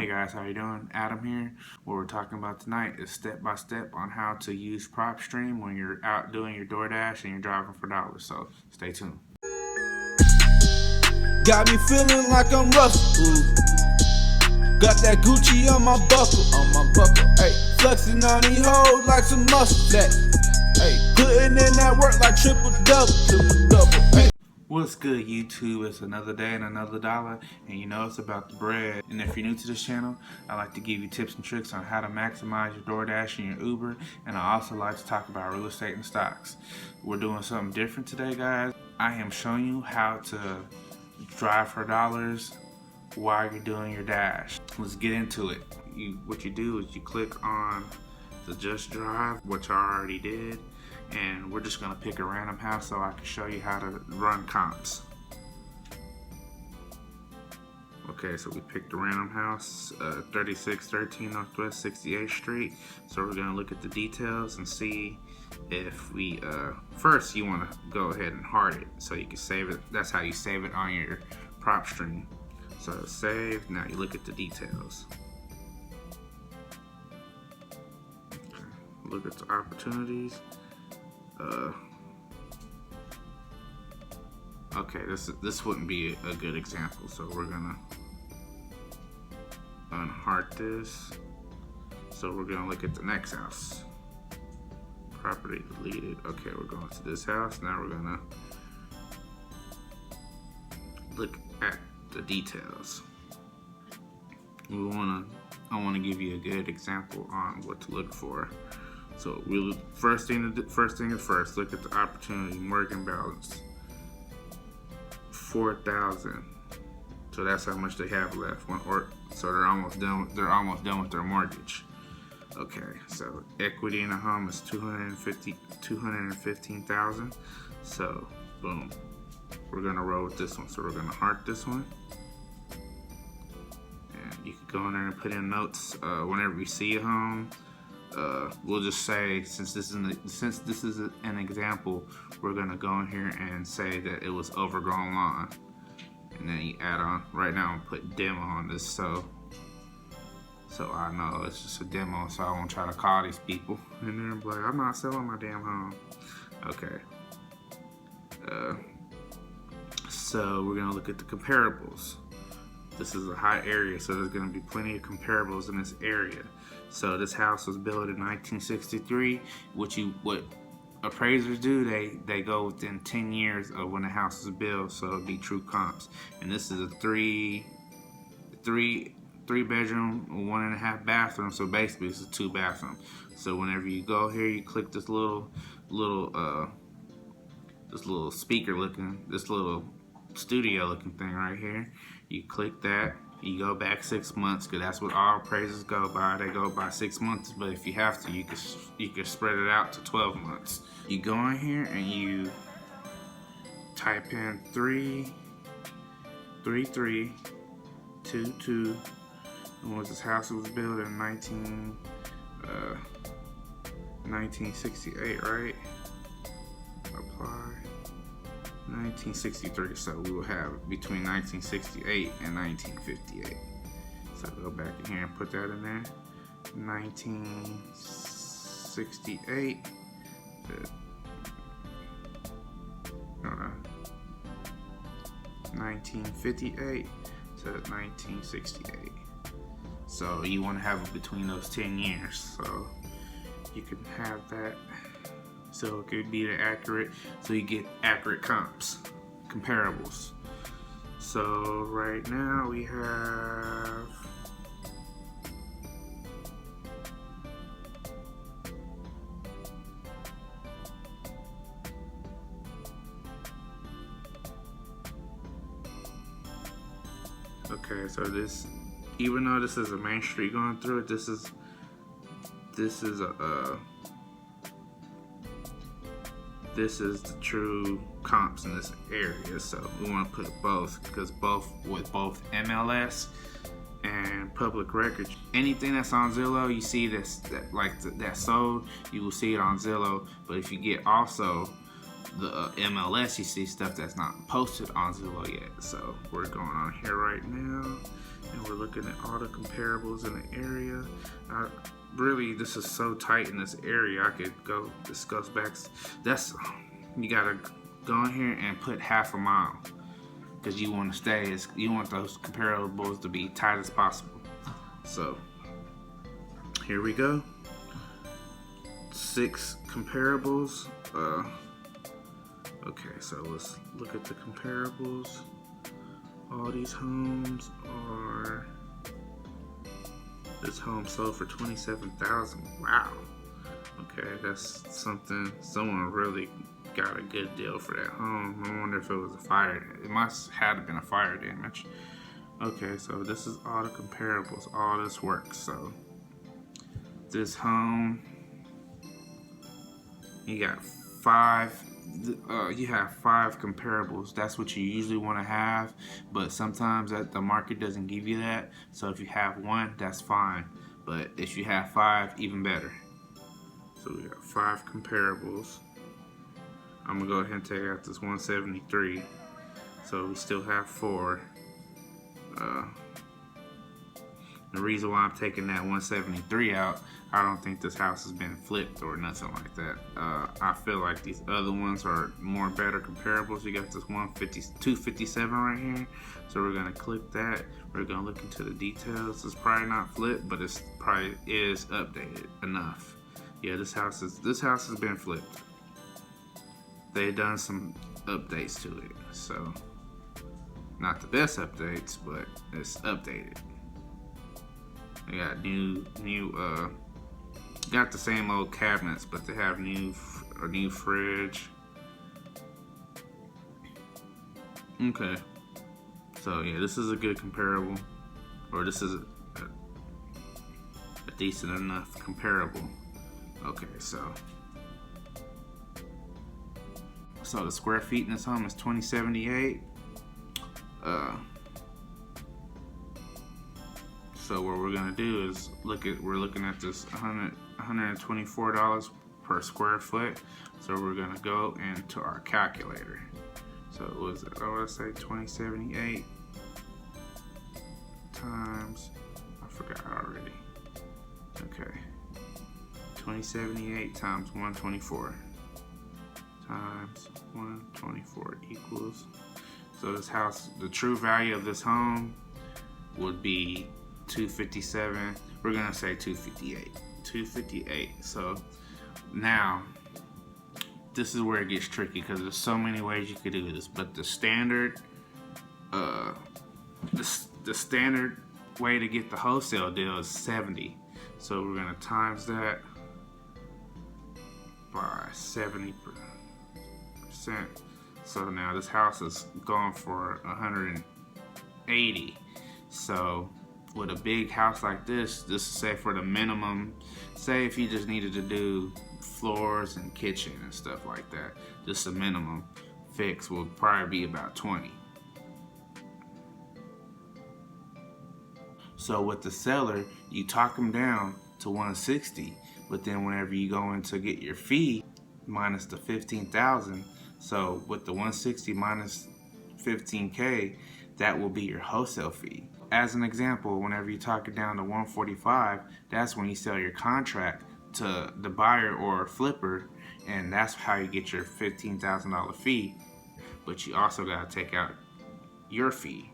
Hey guys, how you doing? Adam here. What we're talking about tonight is step-by-step on how to use PropStream when you're out doing your Doordash and you're driving for dollars, so stay tuned. Got me feeling like I'm Russell. Got that Gucci on my buckle, Hey, flexing on these hoes like some muscle. Hey, putting in that work like triple double. Hey. What's good, YouTube? It's another day and another dollar, and you know it's about the bread. And if you're new to this channel, I like to give you tips and tricks on how to maximize your Doordash and your Uber, and I also like to talk about real estate and stocks. We're doing something different today, guys. I am showing you how to drive for dollars while you're doing your dash. Let's get into it. What you do is you click on the Just Drive, which I already did. And we're just gonna pick a random house so I can show you how to run comps. Okay, so we picked a random house, 3613 Northwest 68th Street. So we're gonna look at the details and see if we, first you wanna go ahead and hard it so you can save it. That's how you save it on your PropStream. So save, now you look at the details. Okay, look at the opportunities. Okay, this wouldn't be a good example, so we're gonna unheart this. So we're gonna look at the next house. Property deleted. Okay, we're going to this house. Now we're gonna look at the details. I wanna give you a good example on what to look for. So we'll first thing is first, look at the opportunity mortgage balance. 4,000. So that's how much they have left. So they're almost done. They're almost done with their mortgage. Okay. So equity in the home is 215,000. So boom, we're gonna roll with this one. So we're gonna heart this one. And you can go in there and put in notes whenever you see a home. We'll just say, since this is an example, we're gonna go in here and say that it was overgrown lawn, and then you add on. Right now, I'm gonna put demo on this, so I know it's just a demo, so I won't try to call these people and then be like, I'm not selling my damn home. Okay. So we're gonna look at the comparables. This is a high area, so there's going to be plenty of comparables in this area. So this house was built in 1963. What appraisers do, they go within 10 years of when the house was built, so it'll be true comps. And this is a three bedroom, 1.5 bathroom. So basically, it's a 2 bathroom. So whenever you go here, you click this little speaker looking, this little studio looking thing right here. You click that, you go back 6 months, because that's what all appraisers go by. They go by 6 months, but if you have to, you can spread it out to 12 months. You go in here and you type in 33322. And was this house was built in 1968, right? Apply. 1963, so we will have between 1968 and 1958. So go back in here and put that in there. 1968 to 1958 to 1968. So you want to have it between those 10 years. So you can have that. So it could be the accurate, so you get accurate comps, comparables. So right now we have okay, so this, even though this is a main street going through it, this is the true comps in this area. So we want to put both, because both MLS and public records, anything that's on Zillow, you see that sold, you will see it on Zillow. But if you get also the MLS, you see stuff that's not posted on Zillow yet. So we're going on here right now, and we're looking at all the comparables in the area. Really, this is so tight in this area. I could go. This goes back. You gotta go in here and put half a mile, because you want to stay. You want those comparables to be tight as possible. So here we go. 6 comparables. Okay, so let's look at the comparables. All these homes are. This home sold for $27,000. Wow. Okay, that's something. Someone really got a good deal for that home. I wonder if it was a fire. It must have been a fire damage. Okay, so this is all the comparables. All this works. So this home, you got 5. You have 5 comparables. That's what you usually want to have, but sometimes the market doesn't give you that. So if you have 1, that's fine, but if you have 5, even better. So we got 5 comparables. I'm gonna go ahead and take out this 173, so we still have 4. The reason why I'm taking that 173 out, I don't think this house has been flipped or nothing like that. I feel like these other ones are more better comparables. You got this 257 right here. So we're gonna click that. We're gonna look into the details. It's probably not flipped, but it's probably is updated enough. Yeah, this house has been flipped. They've done some updates to it. So not the best updates, but it's updated. They got got the same old cabinets, but they have a new fridge. Okay, so yeah, this is a good comparable, or this is a decent enough comparable. Okay, so the square feet in this home is 2078. So what we're gonna do is we're looking at this $124 per square foot. So we're gonna go into our calculator. So it was, I want to say 2078 times, I forgot already. Okay, 2078 times 124 times 124 equals. So this house, the true value of this home would be 257. We're gonna say 258. So now this is where it gets tricky, because there's so many ways you could do this, but the standard the standard way to get the wholesale deal is 70. So we're gonna times that by 70%. So now this house is going for 180. So with a big house like this, say for the minimum, say if you just needed to do floors and kitchen and stuff like that, just a minimum fix would probably be about 20. So with the seller, you talk them down to 160, but then whenever you go in to get your fee minus the 15,000, so with the 160 minus 15K, that will be your wholesale fee. As an example, whenever you talk it down to 145, that's when you sell your contract to the buyer or flipper, and that's how you get your $15,000 fee. But you also gotta take out your fee.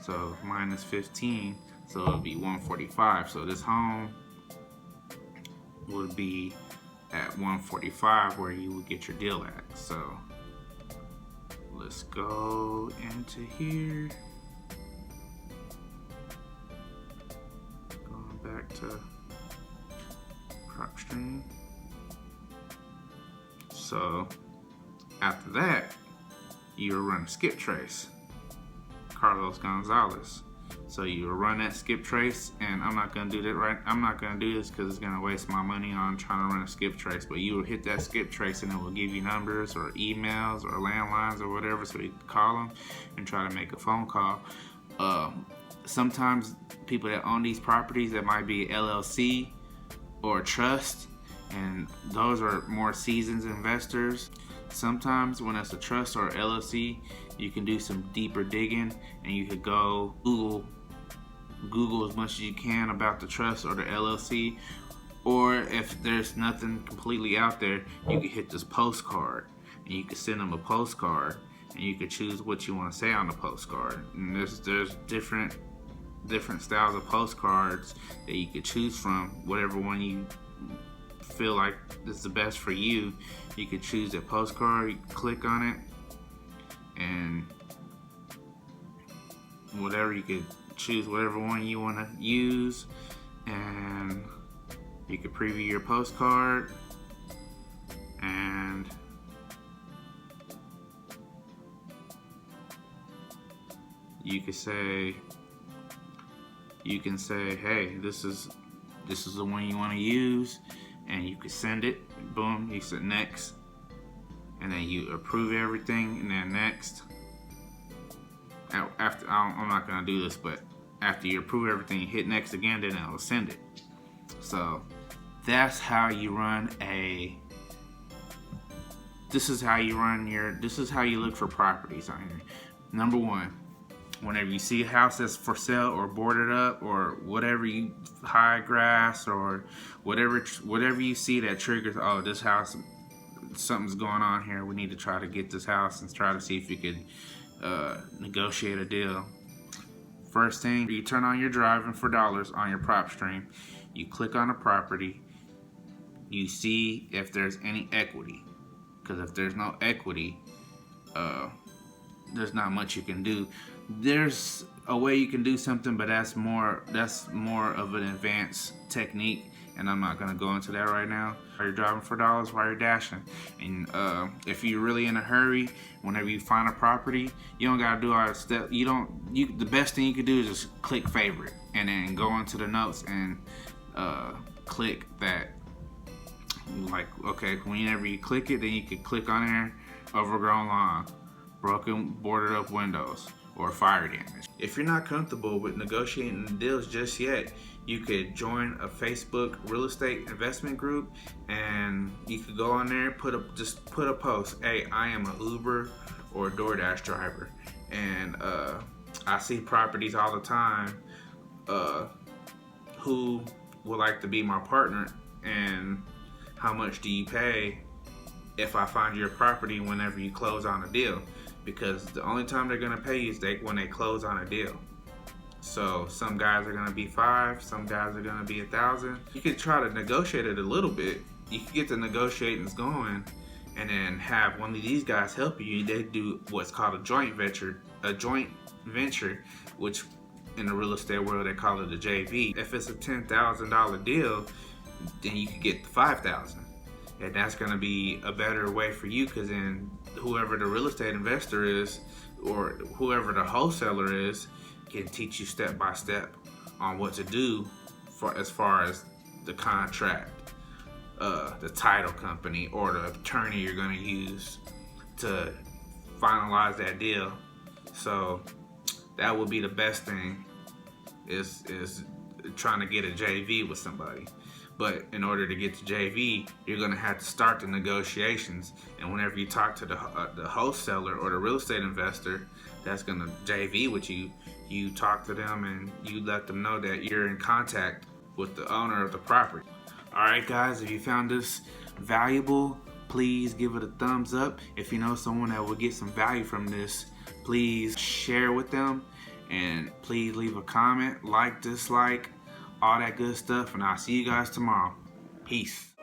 So minus 15, so it'll be 145. So this home would be at 145 where you would get your deal at. So let's go into here. Going back to PropStream. So after that, you run a skip trace. Carlos Gonzalez. So you run that skip trace, and I'm not gonna do that right. I'm not gonna do this because it's gonna waste my money on trying to run a skip trace. But you will hit that skip trace, and it will give you numbers or emails or landlines or whatever, so you can call them and try to make a phone call. Sometimes people that own these properties, that might be LLC or trust, and those are more seasoned investors. Sometimes when it's a trust or LLC, you can do some deeper digging, and you could go Google as much as you can about the trust or the LLC. Or if there's nothing completely out there, you can hit this postcard, and you can send them a postcard, and you can choose what you want to say on the postcard. And there's different styles of postcards that you could choose from. Whatever one you feel like is the best for you, you could choose that postcard. You click on it, and you could choose whatever one you want to use, and you could preview your postcard, and you can say, hey, this is the one you want to use, and you can send it. Boom, you said next, and then you approve everything, and then next. After, I'm not gonna do this, but after you approve everything, you hit next again, then it'll send it. So that's how you run this is how you look for properties on here. Number one, whenever you see a house that's for sale or boarded up or whatever, high grass or whatever you see that triggers, oh, this house, something's going on here, we need to try to get this house and try to see if we could negotiate a deal. First thing, you turn on your driving for dollars on your PropStream. You click on a property. You see if there's any equity, because if there's no equity, there's not much you can do. There's a way you can do something, but that's more of an advanced technique, and I'm not gonna go into that right now. While you're driving for dollars, while you're dashing, and if you're really in a hurry, whenever you find a property, you don't gotta do all that stuff. The best thing you can do is just click favorite, and then go into the notes and click that. Like, okay, whenever you click it, then you can click on there, overgrown lawn, broken boarded up windows, or fire damage. If you're not comfortable with negotiating deals just yet, you could join a Facebook real estate investment group, and you could go on there, just put a post, hey, I am an Uber or Doordash driver, and I see properties all the time, who would like to be my partner, and how much do you pay if I find your property whenever you close on a deal? Because the only time they're gonna pay you is when they close on a deal. So some guys are gonna be $5, some guys are gonna be $1,000. You could try to negotiate it a little bit. You can get the negotiations going, and then have one of these guys help you. They do what's called a joint venture, which in the real estate world they call it a JV. If it's a $10,000 deal, then you could get the $5,000, and that's gonna be a better way for you, because then whoever the real estate investor is, or whoever the wholesaler is, can teach you step by step on what to do as far as the contract, the title company, or the attorney you're gonna use to finalize that deal. So that would be the best thing, is trying to get a JV with somebody. But in order to get to JV, you're gonna have to start the negotiations. And whenever you talk to the wholesaler or the real estate investor that's gonna JV with you, you talk to them and you let them know that you're in contact with the owner of the property. All right, guys, if you found this valuable, please give it a thumbs up. If you know someone that will get some value from this, please share with them, and please leave a comment, like, dislike, all that good stuff, and I'll see you guys tomorrow. Peace.